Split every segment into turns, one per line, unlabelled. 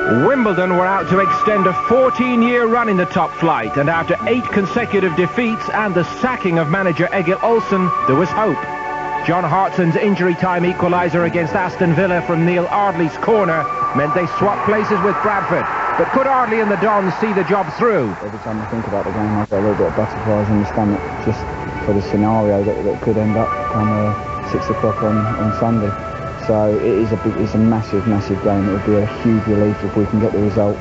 Wimbledon were out to extend a 14-year run in the top flight, and after 8 consecutive defeats and the sacking of manager Egil Olsen, there was hope. John Hartson's injury-time equaliser against Aston Villa from Neil Ardley's corner meant they swapped places with Bradford. But could Ardley and the Dons see the job through?
Every time I think about the game, I've got a little bit of butterflies in the stomach, just for the scenario that could end up come 6 o'clock on Sunday. So it's a massive game. It would be a huge relief if we can get the result.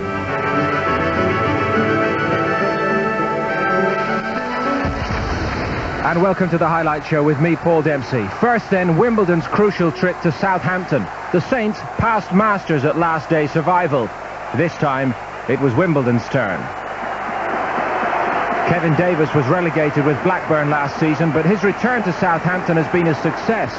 And welcome to the highlight show with me, Paul Dempsey. First then, Wimbledon's crucial trip to Southampton. The Saints passed masters at last day's survival. This time, it was Wimbledon's turn. Kevin Davis was relegated with Blackburn last season, but his return to Southampton has been a success.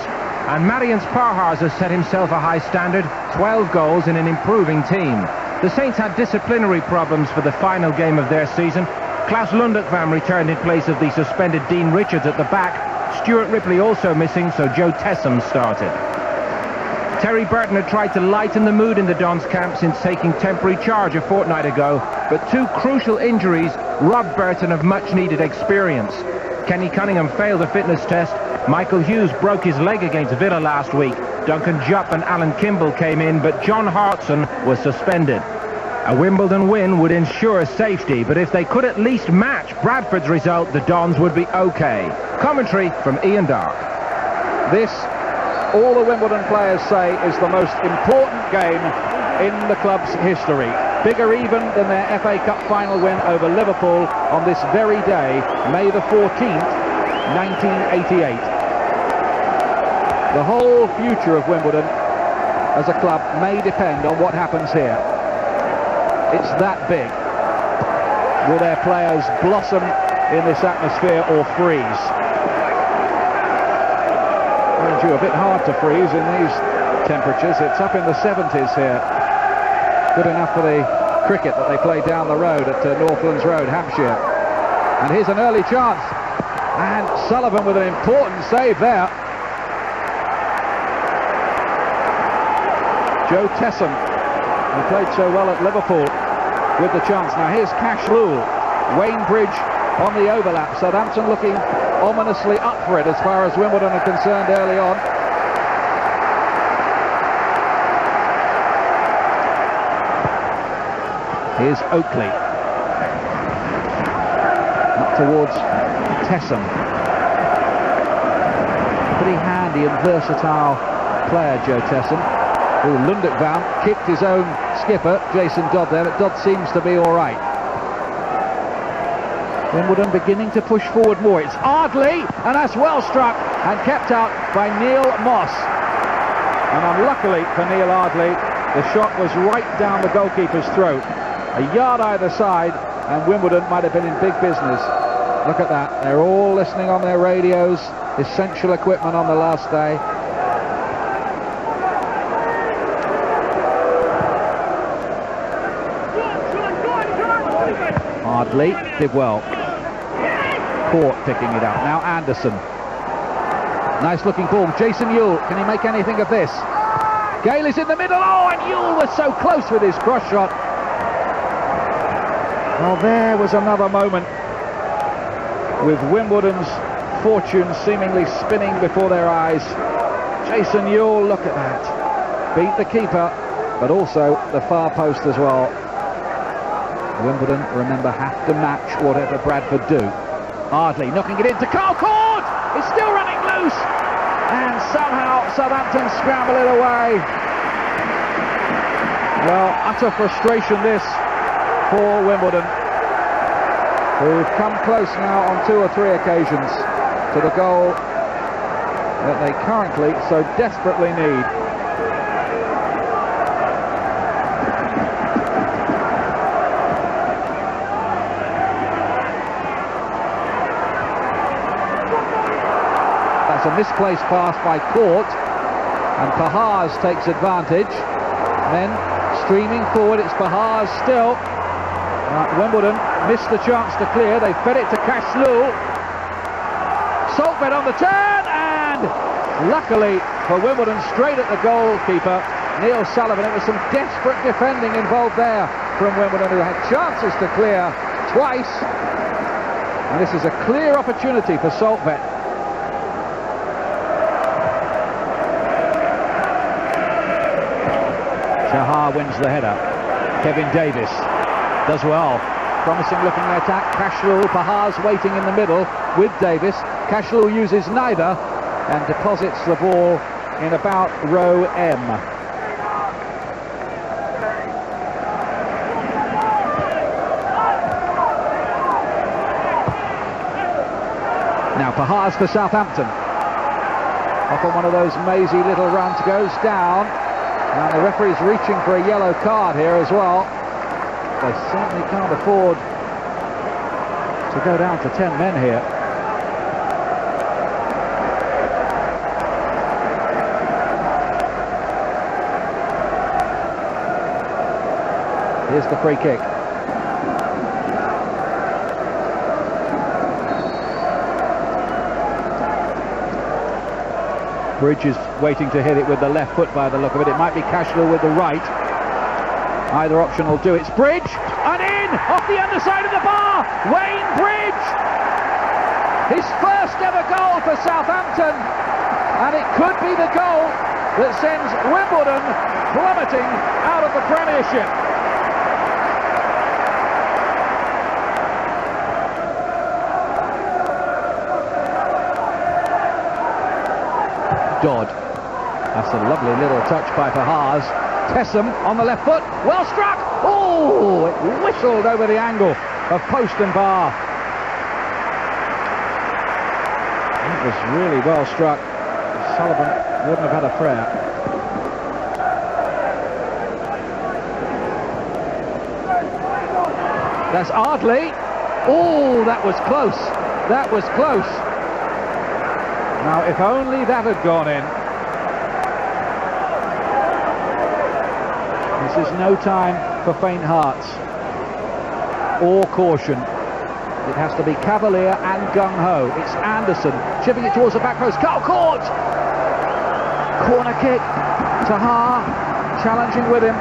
And Marians Parhars has set himself a high standard, 12 goals in an improving team. The Saints had disciplinary problems for the final game of their season. Klaus Lundekvam returned in place of the suspended Dean Richards at the back. Stuart Ripley also missing, so Joe Tessum started. Terry Burton had tried to lighten the mood in the Dons camp since taking temporary charge a fortnight ago, but 2 crucial injuries robbed Burton of much-needed experience. Kenny Cunningham failed the fitness test. Michael Hughes broke his leg against Villa last week. Duncan Jupp and Alan Kimball came in, but John Hartson was suspended. A Wimbledon win would ensure safety, but if they could at least match Bradford's result, the Dons would be okay. Commentary from Ian Dark.
This, all the Wimbledon players say, is the most important game in the club's history. Bigger even than their FA Cup final win over Liverpool on this very day, May the 14th, 1988. The whole future of Wimbledon as a club may depend on what happens here. It's that big. Will their players blossom in this atmosphere or freeze? Mind you, a bit hard to freeze in these temperatures. It's up in the 70s here. Good enough for the cricket that they play down the road at Northlands Road, Hampshire. And here's an early chance. And Sullivan with an important save there. Joe Tessum, who played so well at Liverpool, with the chance. Now here's Cash Lule. Wayne Bridge on the overlap. Southampton looking ominously up for it as far as Wimbledon are concerned early on. Here's Oakley. Up towards Tessum. Pretty handy and versatile player, Joe Tessum. Lundekvam kicked his own skipper, Jason Dodd, there, but Dodd seems to be all right. Wimbledon beginning to push forward more. It's Ardley, and that's well struck and kept out by Neil Moss. And unluckily for Neil Ardley, the shot was right down the goalkeeper's throat. A yard either side, and Wimbledon might have been in big business. Look at that. They're all listening on their radios. Essential equipment on the last day. Ardley did well. Court picking it up. Now Anderson. Nice looking ball. Jason Ewell. Can he make anything of this? Gale is in the middle. Oh, and Ewell was so close with his cross shot. Well, there was another moment with Wimbledon's fortune seemingly spinning before their eyes. Jason Ewell, look at that. Beat the keeper, but also the far post as well. Wimbledon, remember, have to match whatever Bradford do. Ardley knocking it into Carl Court! It's still running loose! And somehow Southampton scramble it away. Well, utter frustration this for Wimbledon, who've come close now on 2 or 3 occasions to the goal that they currently so desperately need. That's a misplaced pass by Court, and Parhars takes advantage. Then streaming forward, it's Parhars still. Wimbledon missed the chance to clear. They fed it to Cashlul. Saltbed on the turn, and luckily for Wimbledon, straight at the goalkeeper, Neil Sullivan. It was some desperate defending involved there from Wimbledon, who had chances to clear twice. And this is a clear opportunity for Saltvet. Tahar wins the header. Kevin Davis does well. Promising looking attack. Cashlul, Pahar's waiting in the middle with Davis. Cashlul uses neither and deposits the ball in about row M. Now Pahar's for Southampton. Off on one of those mazy little runs, goes down. And the referee's reaching for a yellow card here as well. They certainly can't afford to go down to 10 men here. Here's the free kick. Bridge is waiting to hit it with the left foot by the look of it. It might be Cashlul with the right. Either option will do. It's Bridge, and in off the underside of the bar. Wayne Bridge, his first ever goal for Southampton, and it could be the goal that sends Wimbledon plummeting out of the Premiership. Dodd. That's a lovely little touch by Pahar's. Tessem on the left foot. Well struck. Oh, it whistled over the angle of post and bar. It was really well struck. Sullivan wouldn't have had a prayer. That's Ardley. Oh, that was close. That was close. Now, if only that had gone in. This is no time for faint hearts or caution. It has to be cavalier and gung-ho. It's Anderson chipping it towards the back post. Carl caught! Corner kick. Tahar challenging with him.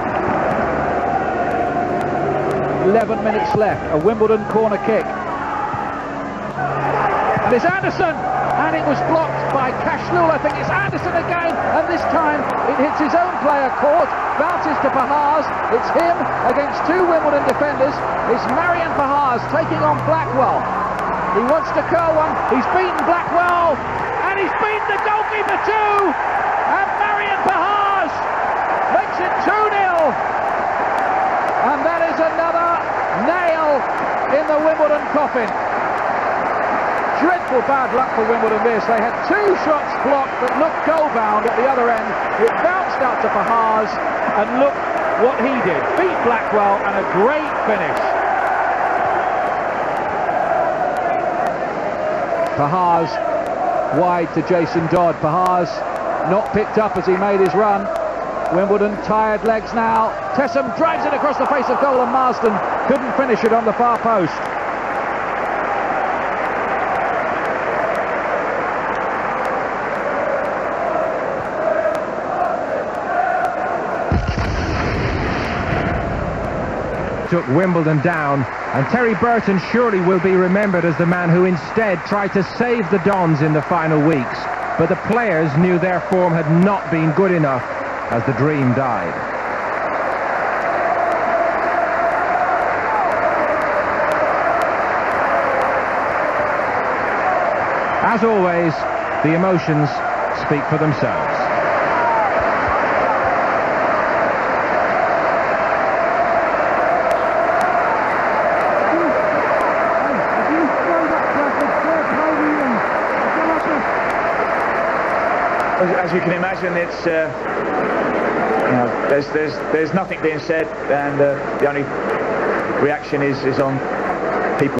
11 minutes left. A Wimbledon corner kick. And it's Anderson! And it was blocked by Cashlul. I think it's Anderson again, and this time it hits his own player caught, bounces to Pahar's. It's him against two Wimbledon defenders. It's Marian Pahar's taking on Blackwell. He wants to curl one. He's beaten Blackwell, and he's beaten the goalkeeper too. And Marian Pahar's makes it 2-0. And that is another nail in the Wimbledon coffin. Dreadful bad luck for Wimbledon this. They had two shots blocked that looked goal-bound at the other end. It bounced out to Pahar's, and look what he did. Beat Blackwell, and a great finish. Pahar's wide to Jason Dodd. Pahar's not picked up as he made his run. Wimbledon tired legs now. Tessem drives it across the face of goal, and Marsden couldn't finish it on the far post.
Took Wimbledon down, and Terry Burton surely will be remembered as the man who instead tried to save the Dons in the final weeks. But the players knew their form had not been good enough as the dream died. As always, the emotions speak for themselves.
As you can imagine, it's there's nothing being said, and the only reaction is on